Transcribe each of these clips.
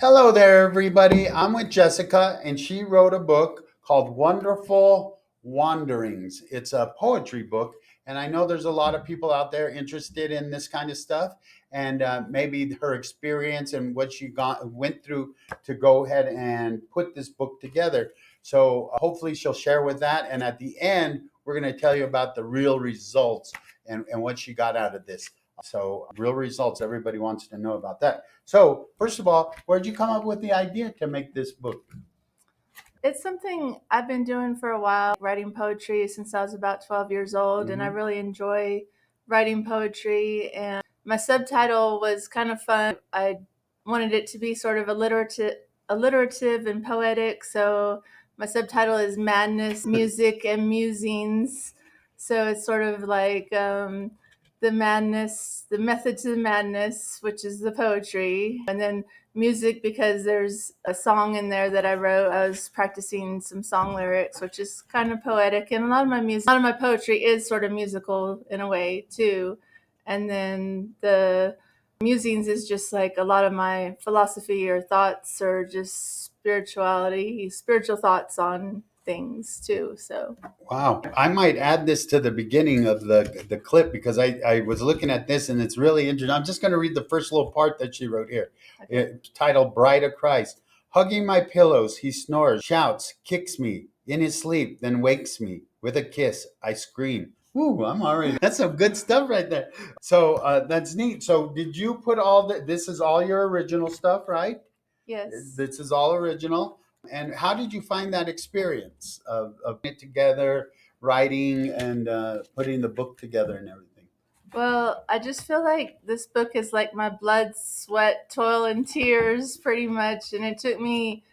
Hello there, everybody. I'm with Jessica, and she wrote a book called Wonderful Wanderings. It's a poetry book, and I know there's a lot of people out there interested in this kind of stuff, and maybe her experience and what she went through to go ahead and put this book together. So hopefully she'll share with that, and at the end, we're going to tell you about the real results and what she got out of this. So, real results. Everybody wants to know about that. So, first of all, where'd you come up with the idea to make this book? It's something I've been doing for a while, writing poetry since I was about 12 years old, and I Mhm. really enjoy writing poetry. And my subtitle was kind of fun. I wanted it to be sort of alliterative and poetic. So my subtitle is Madness, Music, and Musings. So it's sort of like the madness, the method to the madness, which is the poetry, and then music because there's a song in there that I wrote. I was practicing some song lyrics, which is kind of poetic, and a lot of my poetry is sort of musical in a way too. And then the musings is just like a lot of my philosophy or thoughts or just spiritual thoughts on things too. So Wow. I might add this to the beginning of the clip because I was looking at this and it's really interesting. I'm just going to read the first little part that she wrote here. okay. It's titled Bride of Christ. Hugging my pillows, he snores, shouts, kicks me in his sleep, then wakes me. With a kiss, I scream. Ooh, I'm already. That's some good stuff right there. So that's neat. So did you put this is all your original stuff, right? Yes. This is all original. And how did you find that experience of it together, writing and putting the book together and everything? Well, I just feel like this book is like my blood, sweat, toil, and tears, pretty much. And it took me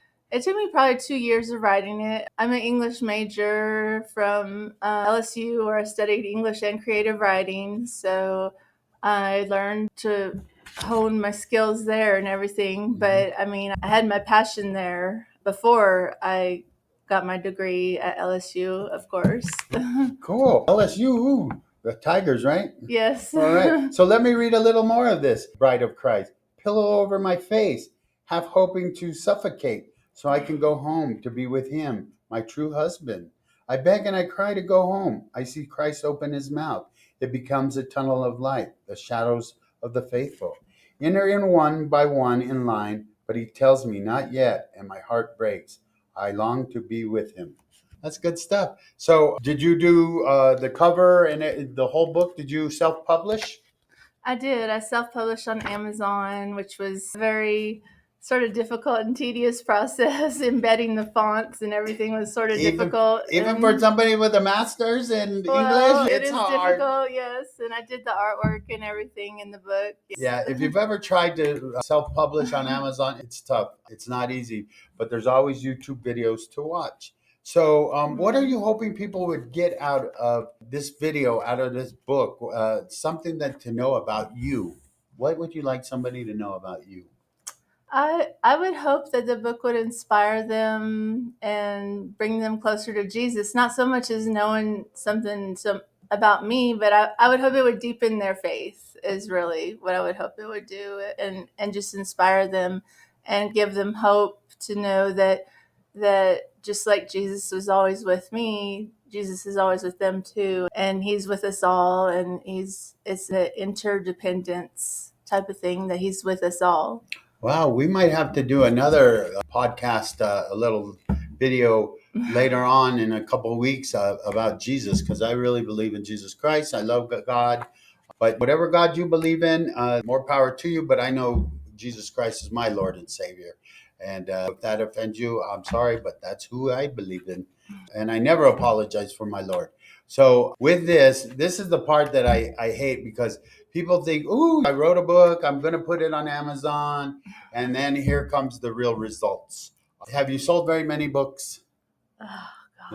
probably 2 years of writing it. I'm an English major from LSU, where I studied English and creative writing. So I learned to hone my skills there and everything. Mhm. But I mean, I had my passion there before I got my degree at LSU, of course. Cool. LSU, ooh, the Tigers, right? Yes. All right. So let me read a little more of this. Bride of Christ. Pillow over my face, half hoping to suffocate so I can go home to be with him, my true husband. I beg and I cry to go home. I see Christ open his mouth. It becomes a tunnel of light, the shadows of the faithful. Enter in one by one in line, but he tells me not yet, and my heart breaks. I long to be with him. That's good stuff. So, did you do the cover and the whole book? Did you self-publish? I did. I self published on Amazon, which was a very sort of difficult and tedious process. Embedding the fonts and everything was sort of Even difficult. even for And somebody with a master's in English, well, it it's is hard. difficult, yes. And I did the artwork and everything in the book. Yeah, if you've ever tried to self-publish on Amazon, it's tough. It's not easy, but there's always YouTube videos to watch. So, what are you hoping people would get out of this video, out of this book? Something that to know about you. What would you like somebody to know about you? I would hope that the book would inspire them and bring them closer to Jesus. Not so much as knowing about me, but I would hope it would deepen their faith. Is really what I would hope it would do, and just inspire them and give them hope to know that just like Jesus was always with me, Jesus is always with them too, and He's with us all, and it's an interdependence type of thing that He's with us all. Wow, we might have to do another podcast, a little video later on in a couple of weeks about Jesus, because I really believe in Jesus Christ. I love God, but whatever God you believe in, more power to you. But I know Jesus Christ is my Lord and Savior. And if that offends you, I'm sorry, but that's who I believe in. And I never apologize for my Lord. So with this is the part that I hate because people think, ooh, I wrote a book, I'm going to put it on Amazon. And then here comes the real results. Have you sold very many books? Oh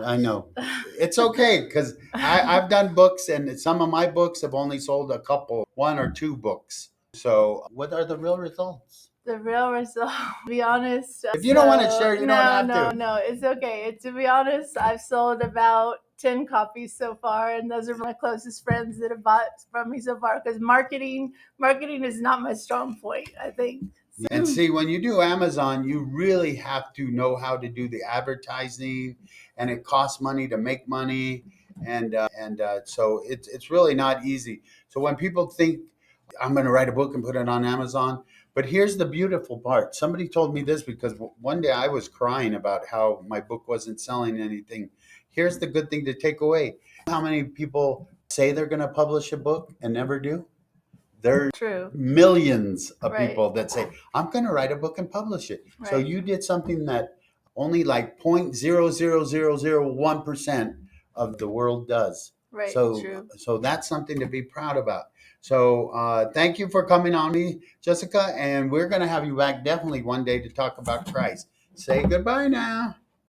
I know. gosh. It's okay because I've done books and some of my books have only sold a couple, one or two books. So, what are the real results? The real result, to be honest, If you don't want to so share, you don't no, have no, to. no, it's okay. To be honest, I've sold about 10 copies so far, and those are my closest friends that have bought from me so far because marketing is not my strong point, I think. And see, when you do Amazon, you really have to know how to do the advertising, and it costs money to make money, and so it's really not easy. So when people think I'm going to write a book and put it on Amazon, but here's the beautiful part. Somebody told me this because one day I was crying about how my book wasn't selling anything. Here's the good thing to take away. How many people say they're going to publish a book and never do? There's True. millions of Right. people that say, I'm going to write a book and publish it. So Right. you did something that only like 0.00001% of the world does. Right. So, True. so that's something to be proud about. So thank you for coming on me, Jessica. And we're going to have you back definitely one day to talk about Christ. Say goodbye now.